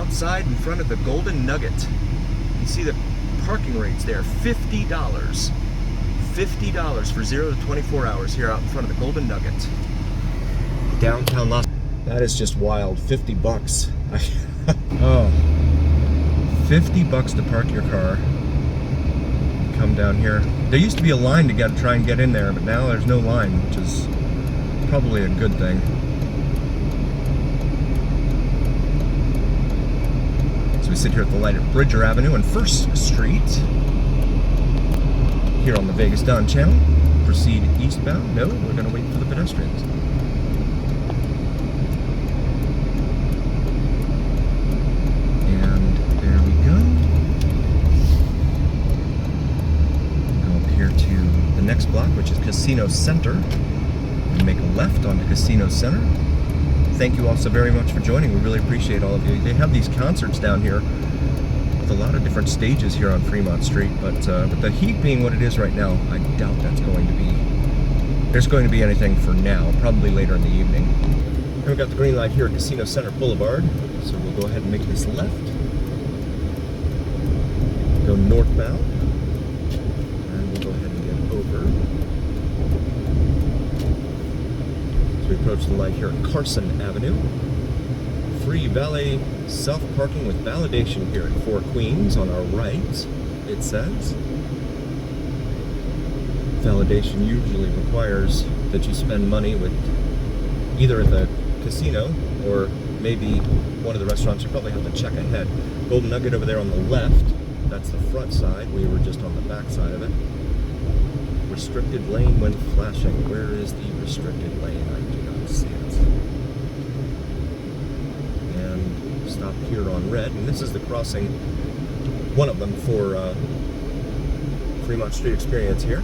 outside in front of the Golden Nugget. You see the parking rates there, $50. $50 for 0 to 24 hours here out in front of the Golden Nugget. Downtown Los Angeles. That is just wild. 50 bucks. Oh. 50 bucks to park your car. Come down here. There used to be a line to try and get in there, but now there's no line, which is probably a good thing. So we sit here at the light at Bridger Avenue and 1st Street. Here on the Vegas Dawn Channel. Proceed eastbound. No, we're going to wait for the pedestrians. And there we go. Go up here to the next block, which is Casino Center. And make a left onto Casino Center. Thank you all so very much for joining. We really appreciate all of you. They have these concerts down here with a lot of different stages here on Fremont Street, but with the heat being what it is right now, I doubt that's going to be, there's going to be anything for now, probably later in the evening. And we got the green light here at Casino Center Boulevard, so we'll go ahead and make this left. Go northbound, and we'll go ahead and get over. So we approach the light here at Carson Avenue. Free valet self-parking with validation here at 4 Queens on our right, it says. Validation usually requires that you spend money with either at the casino or maybe one of the restaurants. You probably have to check ahead. Golden Nugget over there on the left, that's the front side. We were just on the back side of it. Restricted lane when flashing. Where is the restricted lane? I do not see it. Stop here on red, and this is the crossing, one of them for Fremont Street Experience here.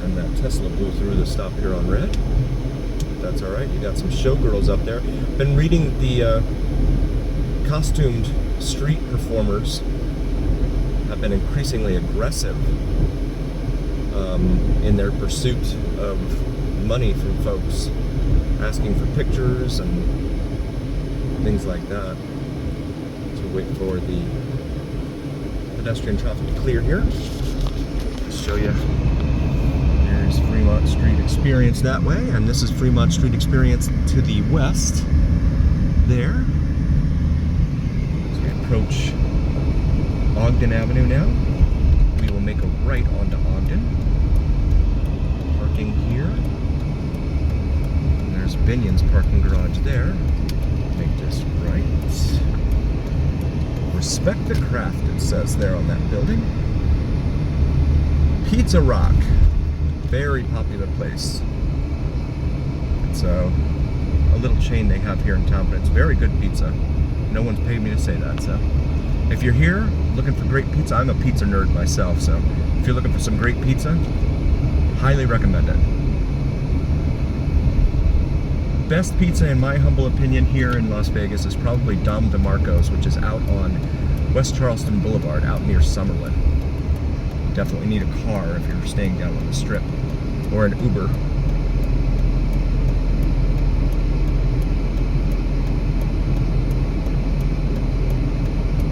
And that Tesla blew through the stop here on red. That's all right. You got some showgirls up there. Been reading the costumed street performers have been increasingly aggressive in their pursuit of money from folks, asking for pictures and things like that. So wait for the pedestrian traffic to clear here. Let's show you. There's Fremont Street Experience that way, and this is Fremont Street Experience to the west there. So we approach Ogden Avenue now. We will make a right onto Ogden. Parking here. And there's Binion's parking garage there. Make this right. Respect the craft, it says there on that building. Pizza Rock. Very popular place. It's a little chain they have here in town, but it's very good pizza. No one's paid me to say that, so. If you're here looking for great pizza, I'm a pizza nerd myself, so if you're looking for some great pizza, highly recommend it. Best pizza, in my humble opinion, here in Las Vegas is probably Dom DeMarco's, which is out on West Charleston Boulevard, out near Summerlin. Definitely need a car if you're staying down on the Strip, or an Uber.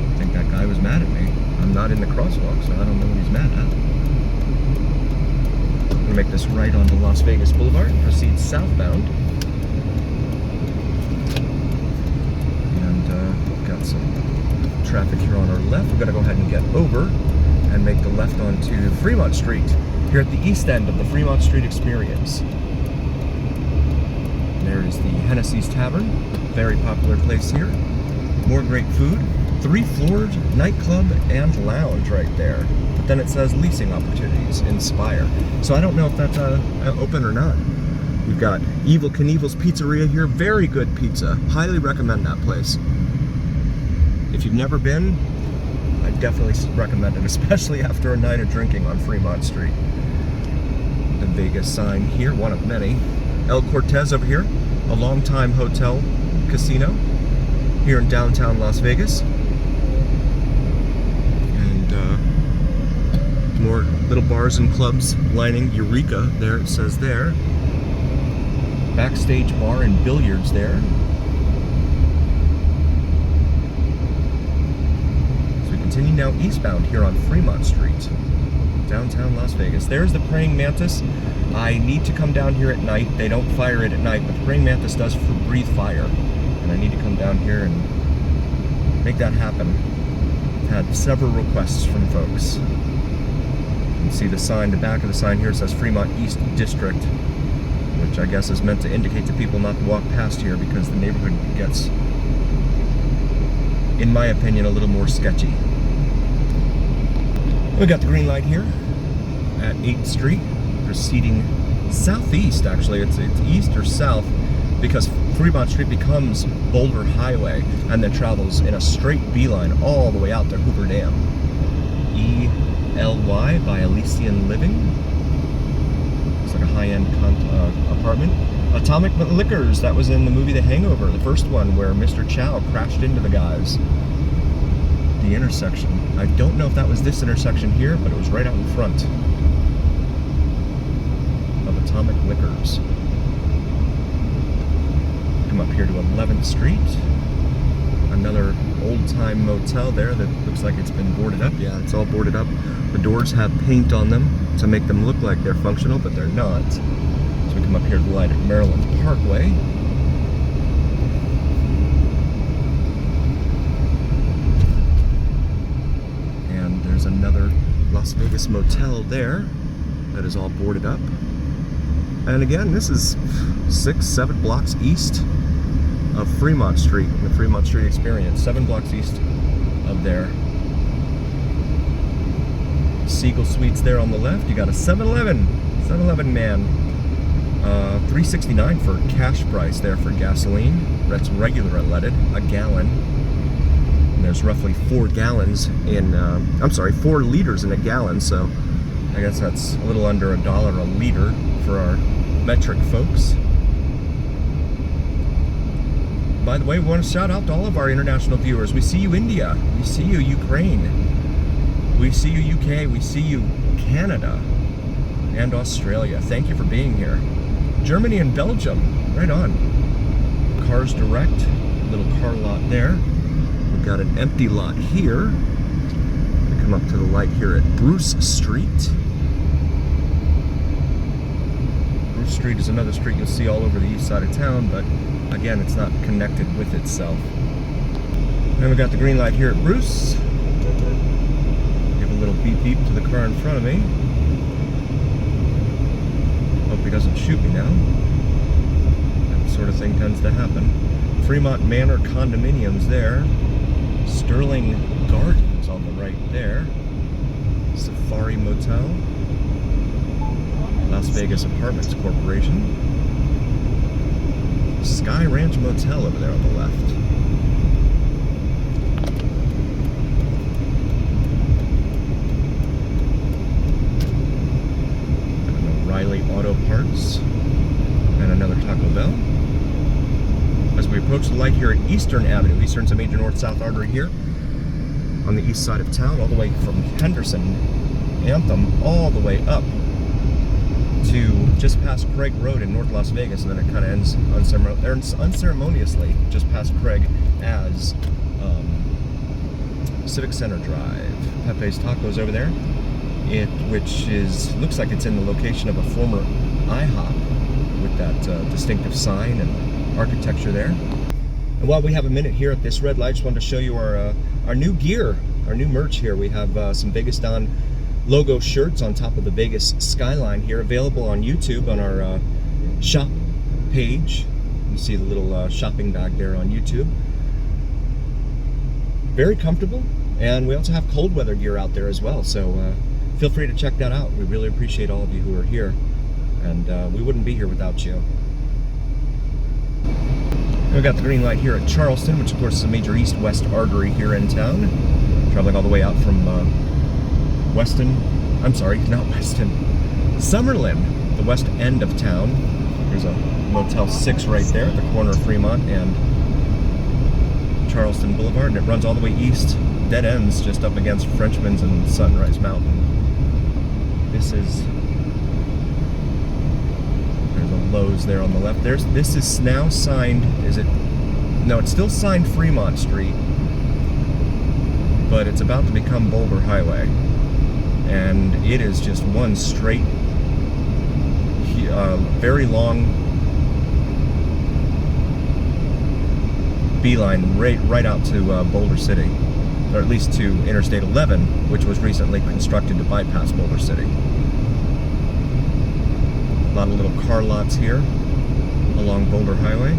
I think that guy was mad at me. I'm not in the crosswalk, so I don't know what he's mad at. I'm gonna make this right onto Las Vegas Boulevard and proceed southbound. Got some traffic here on our left. We're going to go ahead and get over and make the left onto Fremont Street here at the east end of the Fremont Street Experience. There is the Hennessy's Tavern, very popular place here. More great food. 3-floored nightclub and lounge right there. But then it says leasing opportunities, Inspire. So I don't know if that's open or not. We've got Evil Knievel's Pizzeria here. Very good pizza. Highly recommend that place. If you've never been, I definitely recommend it, especially after a night of drinking on Fremont Street. The Vegas sign here, one of many. El Cortez over here, a longtime hotel casino here in downtown Las Vegas. And more little bars and clubs lining Eureka, there it says there. Backstage bar and billiards there. continue now eastbound here on Fremont Street, downtown Las Vegas. There's the praying mantis. I need to come down here at night. They don't fire it at night, but the praying mantis does breathe fire. And I need to come down here and make that happen. I've had several requests from folks. You can see the sign, the back of the sign here says Fremont East District, which I guess is meant to indicate to people not to walk past here because the neighborhood gets, in my opinion, a little more sketchy. We got the green light here at 8th Street, proceeding southeast. Actually, it's east or south, because Fremont Street becomes Boulder Highway and then travels in a straight beeline all the way out to Hoover Dam. ELY by Elysian Living. It's like a high-end apartment. Atomic Liquors, that was in the movie The Hangover, the first one, where Mr. Chow crashed into the guys. The intersection. I don't know if that was this intersection here, but it was right out in front of Atomic Liquors. Come up here to 11th Street. Another old-time motel there that looks like it's been boarded up. Yeah, it's all boarded up. The doors have paint on them to make them look like they're functional, but they're not. So we come up here to the light at Maryland Parkway. And there's another Las Vegas motel there that is all boarded up. And again, this is 6-7 blocks east of Fremont Street, the Fremont Street Experience. 7 blocks east of there. Siegel Suites there on the left. You got a 7-Eleven man. $3.69 for cash price there for gasoline. That's regular unleaded, a gallon. And there's roughly 4 gallons in, 4 liters in a gallon, so I guess that's a little under $1 a liter for our metric folks. By the way, we want to shout out to all of our international viewers. We see you, India. We see you, Ukraine. We see you, UK. We see you, Canada and Australia. Thank you for being here. Germany and Belgium. Right on. Cars Direct. Little car lot there. We've got an empty lot here. We come up to the light here at Bruce Street. Bruce Street is another street you'll see all over the east side of town, but again, it's not connected with itself. Then we got the green light here at Bruce. Give a little beep beep to the car in front of me. Hope he doesn't shoot me now. That sort of thing tends to happen. Fremont Manor condominiums there. Sterling Gardens on the right there. Safari Motel. Las Vegas Apartments Corporation. Sky Ranch Motel over there on the left. And O'Reilly Auto Parts. And another Taco Bell. As we approach the light here at Eastern Avenue. Eastern's a major north-south artery here on the east side of town, all the way from Henderson, Anthem, all the way up to just past Craig Road in North Las Vegas, and then it kind of ends unceremoniously just past Craig as Civic Center Drive. Pepe's Tacos over there, which looks like it's in the location of a former IHOP with that distinctive sign and architecture there. And while we have a minute here at this red light, I just wanted to show you our new gear, our new merch here. We have some Vegas Don logo shirts on top of the Vegas skyline here, available on YouTube on our shop page. You see the little shopping bag there on YouTube. Very comfortable, and we also have cold weather gear out there as well, so feel free to check that out. We really appreciate all of you who are here, and we wouldn't be here without you. And we got the green light here at Charleston, which of course is a major east-west artery here in town, traveling all the way out from Summerlin, the west end of town. There's a Motel 6 right there at the corner of Fremont and Charleston Boulevard, and it runs all the way east, dead ends just up against Frenchman's and Sunrise Mountain. There's a Lowe's there on the left. This is now signed, no, it's still signed Fremont Street, but it's about to become Boulder Highway. And it is just one straight, very long beeline right out to Boulder City, or at least to Interstate 11, which was recently constructed to bypass Boulder City. A lot of little car lots here along Boulder Highway.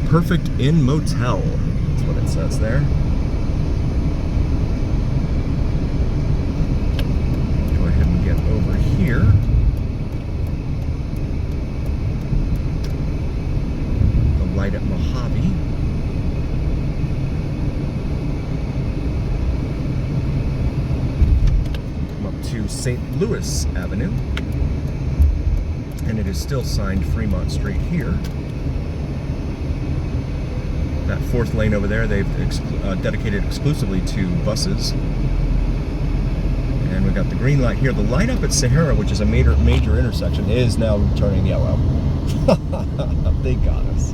Perfect Inn Motel, that's what it says there. Go ahead and get over here. The light at Mojave. To St. Louis Avenue, and it is still signed Fremont Street here. That fourth lane over there they've dedicated exclusively to buses. And we've got the green light here. The light up at Sahara, which is a major intersection, is now turning yellow. They got us.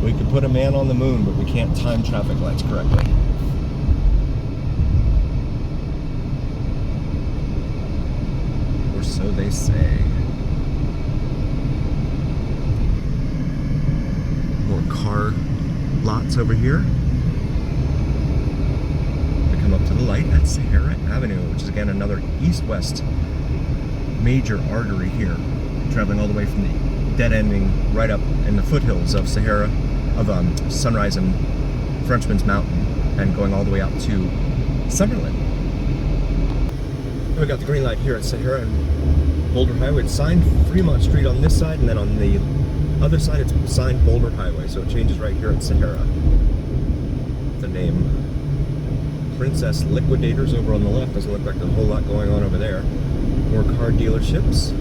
We could put a man on the moon, but we can't time traffic lights correctly. So they say. More car lots over here. We come up to the light at Sahara Avenue, which is again another east-west major artery here, traveling all the way from the dead ending right up in the foothills of Sahara, of Sunrise and Frenchman's Mountain, and going all the way out to Summerlin. And we got the green light here at Sahara and Boulder Highway. It's signed Fremont Street on this side, and then on the other side it's signed Boulder Highway, so it changes right here at Sahara. The name Princess Liquidators over on the left. Doesn't look like there's a whole lot going on over there. More car dealerships.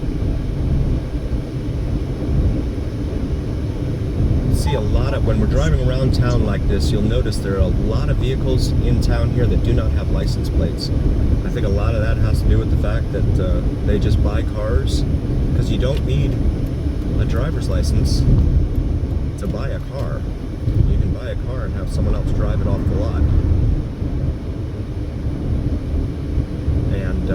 See a lot of, when we're driving around town like this, you'll notice there are a lot of vehicles in town here that do not have license plates. I think a lot of that has to do with the fact that they just buy cars, because you don't need a driver's license to buy a car. You can buy a car and have someone else drive it off the lot. And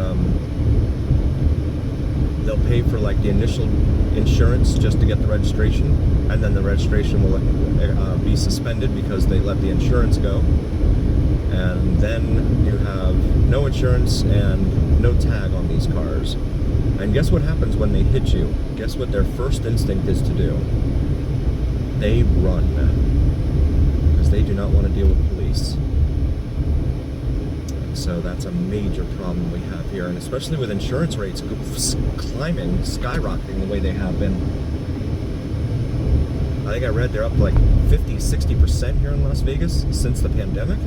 they'll pay for like the initial insurance just to get the registration, and then the registration will be suspended because they let the insurance go. And then you have no insurance and no tag on these cars. And guess what happens when they hit you? Guess what their first instinct is to do? They run. Because they do not want to deal with police. And so that's a major problem we have here. And especially with insurance rates climbing, skyrocketing the way they have been. I think I read they're up like 50-60% here in Las Vegas since the pandemic.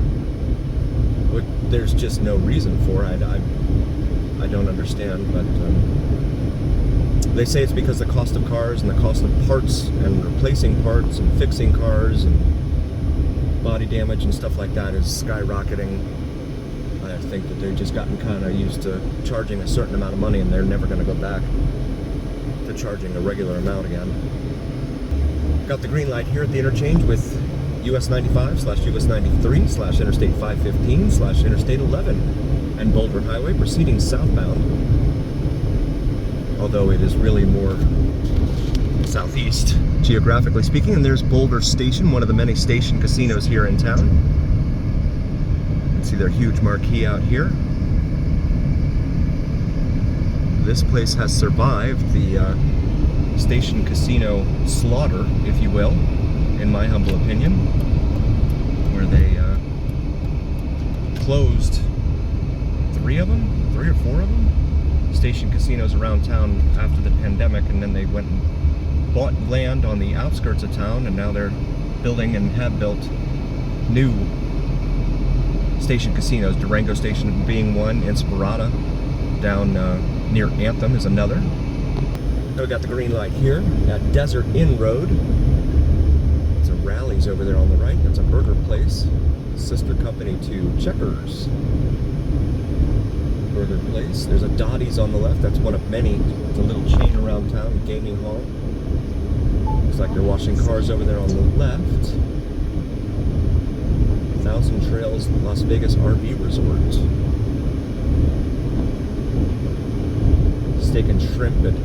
There's just no reason for it. I don't understand, but they say it's because the cost of cars and the cost of parts and replacing parts and fixing cars and body damage and stuff like that is skyrocketing. I think that they've just gotten kind of used to charging a certain amount of money, and they're never going to go back to charging a regular amount again. Got the green light here at the interchange with US 95/US 93/Interstate 515/Interstate 11 and Boulder Highway proceeding southbound, although it is really more southeast geographically speaking. And there's Boulder Station, one of the many station casinos here in town. You can see their huge marquee out here. This place has survived the station casino slaughter, if you will, in my humble opinion, where they closed three or four of them, station casinos around town after the pandemic, and then they went and bought land on the outskirts of town, and now they're building and have built new station casinos. Durango Station being one, Inspirada down near Anthem is another. Now we got the green light here at Desert Inn Road. Rallies over there on the right. That's a burger place, sister company to Checkers Burger Place. There's a Dottie's on the left. That's one of many. It's a little chain around town, gaming hall. Looks like they're washing cars over there on the left. Thousand Trails Las Vegas RV Resort. Steak and shrimp at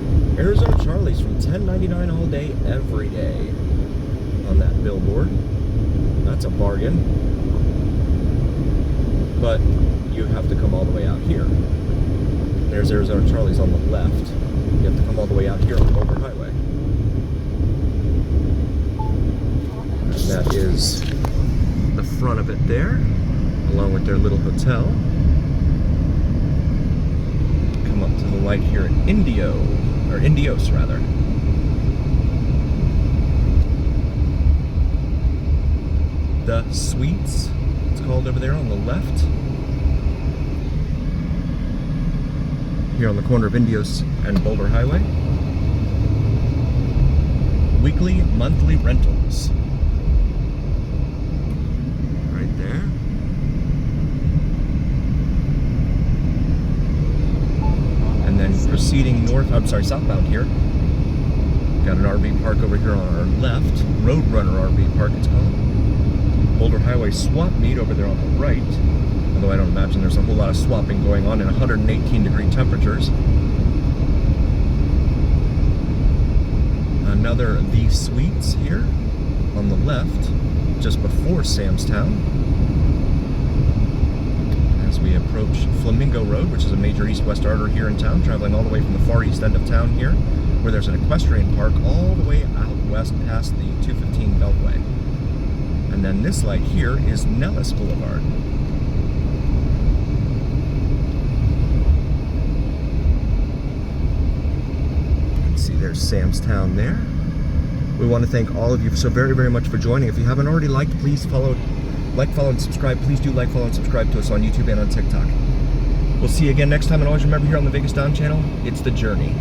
Arizona Charlie's from $10.99 all day, every day. On that billboard. That's a bargain. But you have to come all the way out here. There's Arizona Charlie's on the left. You have to come all the way out here on the Boulder Highway. And that is the front of it there, along with their little hotel. Come up to the light here at Indios rather. The Suites, it's called over there on the left. Here on the corner of Indios and Boulder Highway. Weekly, monthly rentals. Right there. And then proceeding southbound here. Got an RV park over here on our left. Roadrunner RV Park, it's called. Boulder Highway swap meet over there on the right. Although I don't imagine there's a whole lot of swapping going on in 118-degree temperatures. Another The Suites here on the left, just before Sam's Town. As we approach Flamingo Road, which is a major east-west artery here in town, traveling all the way from the far east end of town here, where there's an equestrian park all the way out west past the 215 Beltway. And then this light here is Nellis Boulevard. There's Sam's Town there. We want to thank all of you so very, very much for joining. If you haven't already liked, please follow, and subscribe. Please do like, follow, and subscribe to us on YouTube and on TikTok. We'll see you again next time, and always remember here on the Vegas Don channel, it's the journey.